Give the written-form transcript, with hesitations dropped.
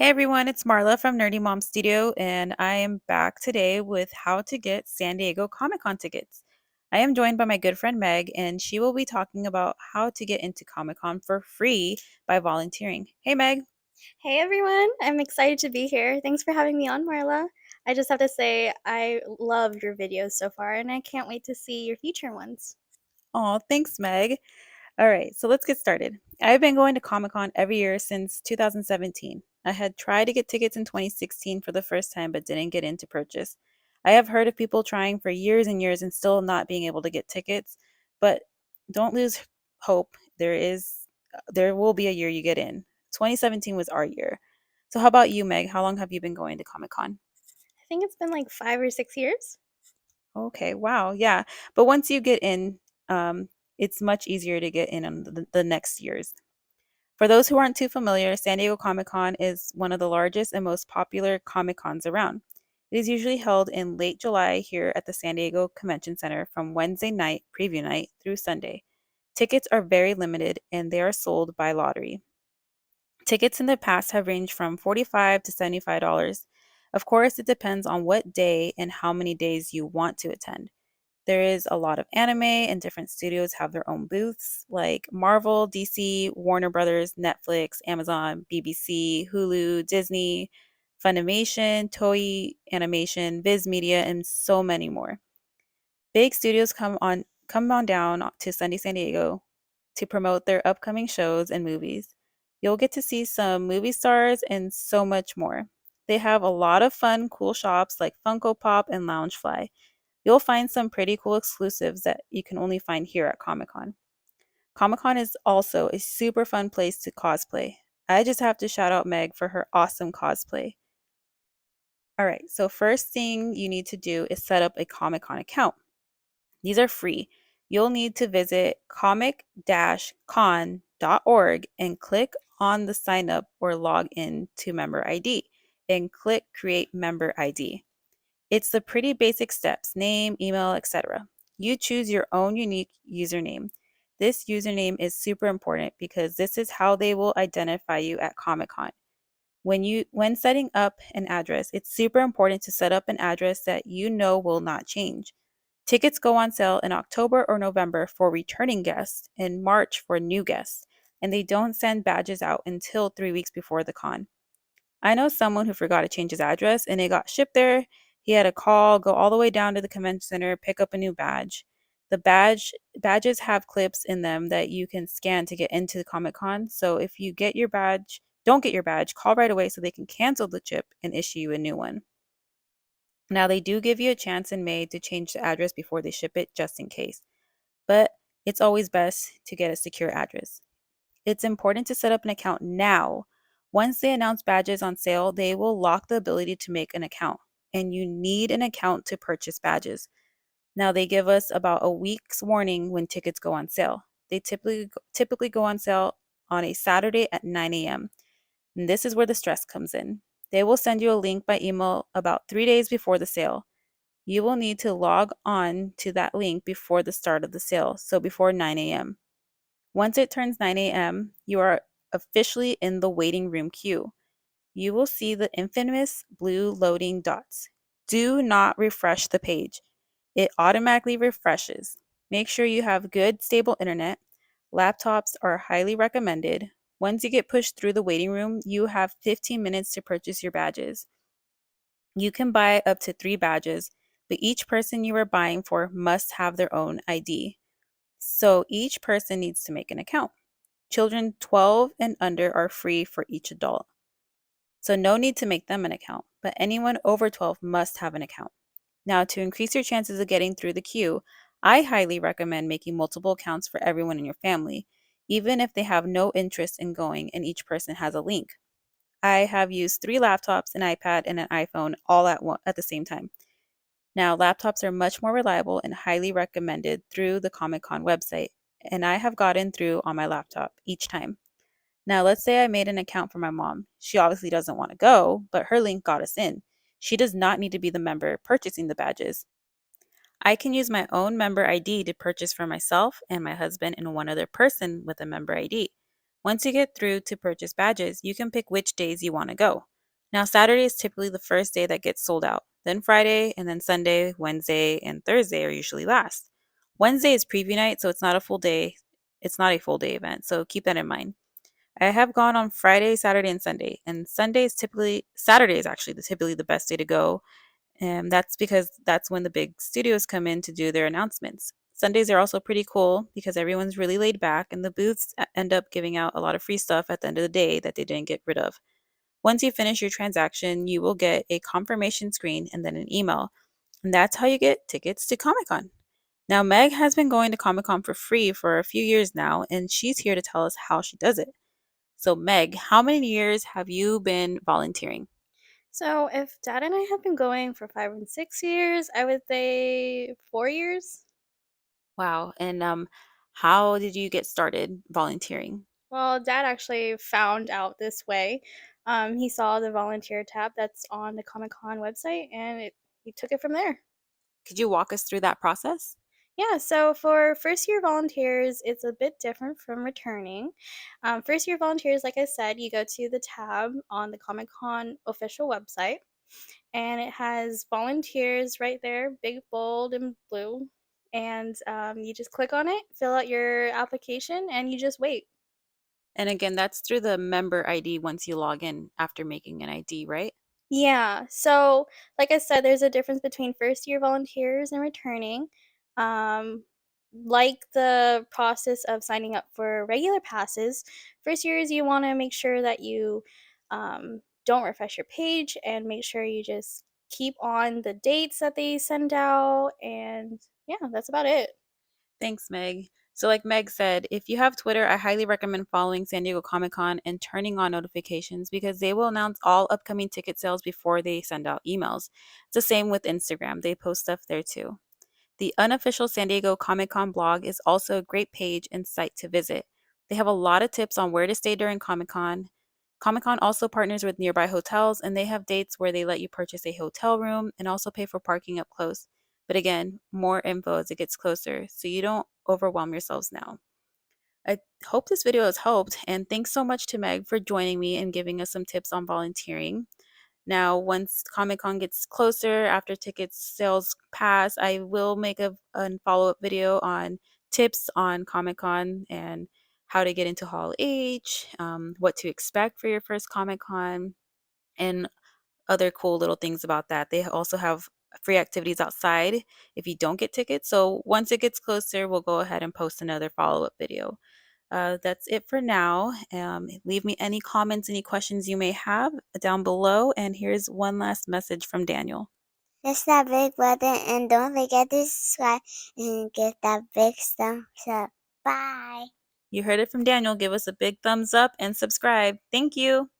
Hey everyone, it's Marla from Nerdy Mom Studio, and I am back today with how to get San Diego Comic Con tickets. I am joined by my good friend Meg, and she will be talking about how to get into Comic Con for free by volunteering. Hey Meg. Hey everyone, I'm excited to be here. Thanks for having me on, Marla. I just have to say, I love your videos so far, and I can't wait to see your future ones. Oh, thanks, Meg. All right, so let's get started. I've been going to Comic Con every year since 2017. I had tried to get tickets in 2016 for the first time, but didn't get in to purchase. I have heard of people trying for years and years and still not being able to get tickets, but don't lose hope. There will be a year you get in. 2017 was our year. So how about you, Meg? How long have you been going to Comic Con? I think it's been like 5 or 6 years. Okay, wow, yeah. But once you get in, um, it's much easier to get in on the next years. For those who aren't too familiar, San Diego Comic Con is one of the largest and most popular Comic Cons around. It is usually held in late July here at the San Diego Convention Center from Wednesday night, preview night, through Sunday. Tickets are very limited and they are sold by lottery. Tickets in the past have ranged from $45 to $75. Of course, it depends on what day and how many days you want to attend. There is a lot of anime, and different studios have their own booths, like Marvel, DC, Warner Brothers, Netflix, Amazon, BBC, Hulu, Disney, Funimation, Toei Animation, Viz Media, and so many more. Big studios come on down to Sunday San Diego to promote their upcoming shows and movies. You'll get to see some movie stars and so much more. They have a lot of fun, cool shops like Funko Pop and Loungefly. You'll find some pretty cool exclusives that you can only find here at Comic Con. Comic Con is also a super fun place to cosplay. I just have to shout out Meg for her awesome cosplay. All right, so first thing you need to do is set up a Comic Con account. These are free. You'll need to visit comic-con.org and click on the sign up or log in to member ID and click create member ID. It's the pretty basic steps: name, email, etc. You choose your own unique username. This username is super important because this is how they will identify you at Comic-Con. When setting up an address, it's super important to set up an address that you know will not change. Tickets go on sale in October or November for returning guests and March for new guests, and they don't send badges out until 3 weeks before the con. I know someone who forgot to change his address and it got shipped there. He had to call, go all the way down to the convention center, pick up a new badge. The badges have clips in them that you can scan to get into the Comic Con. So if you get your badge, don't get your badge, call right away so they can cancel the chip and issue you a new one. Now they do give you a chance in May to change the address before they ship it just in case. But it's always best to get a secure address. It's important to set up an account now. Once they announce badges on sale, they will lock the ability to make an account, and you need an account to purchase badges. Now, they give us about a week's warning when tickets go on sale. They typically go on sale on a Saturday at 9 a.m. And this is where the stress comes in. They will send you a link by email about 3 days before the sale. You will need to log on to that link before the start of the sale, so before 9 a.m. Once it turns 9 a.m., you are officially in the waiting room queue. You will see the infamous blue loading dots. Do not refresh the page. It automatically refreshes. Make sure you have good, stable internet. Laptops are highly recommended. Once you get pushed through the waiting room, you have 15 minutes to purchase your badges. You can buy up to 3 badges, but each person you are buying for must have their own ID. So each person needs to make an account. Children 12 and under are free for each adult. So no need to make them an account, but anyone over 12 must have an account. Now, to increase your chances of getting through the queue, I highly recommend making multiple accounts for everyone in your family, even if they have no interest in going and each person has a link. I have used 3 laptops, an iPad, and an iPhone all at the same time. Now, laptops are much more reliable and highly recommended through the Comic Con website, and I have gotten through on my laptop each time. Now, let's say I made an account for my mom. She obviously doesn't want to go, but her link got us in. She does not need to be the member purchasing the badges. I can use my own member ID to purchase for myself and my husband and one other person with a member ID. Once you get through to purchase badges, you can pick which days you want to go. Now, Saturday is typically the first day that gets sold out. Then Friday, and then Sunday, Wednesday, and Thursday are usually last. Wednesday is preview night, so it's not a full day. It's not a full day event, so keep that in mind. I have gone on Friday, Saturday, and Sunday, and Saturday is actually typically the best day to go, and that's because that's when the big studios come in to do their announcements. Sundays are also pretty cool because everyone's really laid back, and the booths end up giving out a lot of free stuff at the end of the day that they didn't get rid of. Once you finish your transaction, you will get a confirmation screen and then an email. And that's how you get tickets to Comic Con. Now, Meg has been going to Comic Con for free for a few years now, and she's here to tell us how she does it. So, Meg, how many years have you been volunteering? So, if Dad and I have been going for 5 and 6 years, I would say 4 years. Wow. And how did you get started volunteering? Well, Dad actually found out this way. He saw the volunteer tab that's on the Comic Con website, and he took it from there. Could you walk us through that process? Yeah, so for first year volunteers, it's a bit different from returning. First year volunteers, like I said, you go to the tab on the Comic Con official website, and it has volunteers right there, big, bold, and blue. And you just click on it, fill out your application, and you just wait. And again, that's through the member ID once you log in after making an ID, right? Yeah. So, like I said, there's a difference between first year volunteers and returning. Um, like the process of signing up for regular passes, first years you want to make sure that you don't refresh your page and make sure you just keep on the dates that they send out. And yeah, that's about it. Thanks, Meg. So, like Meg said, if you have Twitter, I highly recommend following San Diego Comic Con and turning on notifications because they will announce all upcoming ticket sales before they send out emails. It's the same with Instagram, they post stuff there too. The unofficial San Diego Comic Con blog is also a great page and site to visit. They have a lot of tips on where to stay during Comic Con. Comic Con also partners with nearby hotels, and they have dates where they let you purchase a hotel room and also pay for parking up close. But again, more info as it gets closer, so you don't overwhelm yourselves now. I hope this video has helped, and thanks so much to Meg for joining me and giving us some tips on volunteering. Now, once Comic Con gets closer, after tickets sales pass, I will make a follow up video on tips on Comic Con and how to get into Hall H, what to expect for your first Comic Con, and other cool little things about that. They also have free activities outside if you don't get tickets. So once it gets closer, we'll go ahead and post another follow up video. That's it for now. Leave me any comments, any questions you may have down below. And here's one last message from Daniel. Press that big button and don't forget to subscribe and give that big thumbs up. Bye. You heard it from Daniel. Give us a big thumbs up and subscribe. Thank you.